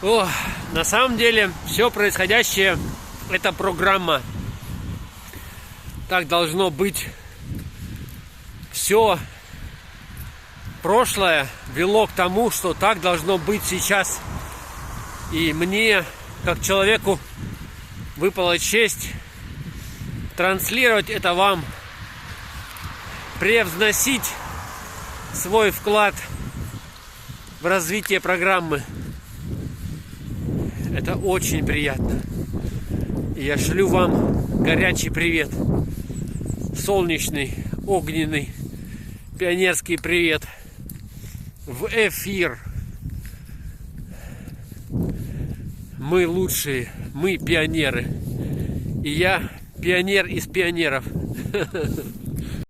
О, на самом деле, все происходящее – это программа. Так должно быть. Все прошлое вело к тому, что так должно быть сейчас. И мне, как человеку, выпала честь транслировать это вам, превзносить свой вклад в развитие программы. Это очень приятно. И я шлю вам горячий привет. Солнечный, огненный, пионерский привет. В эфир. Мы лучшие, мы пионеры. И я пионер из пионеров.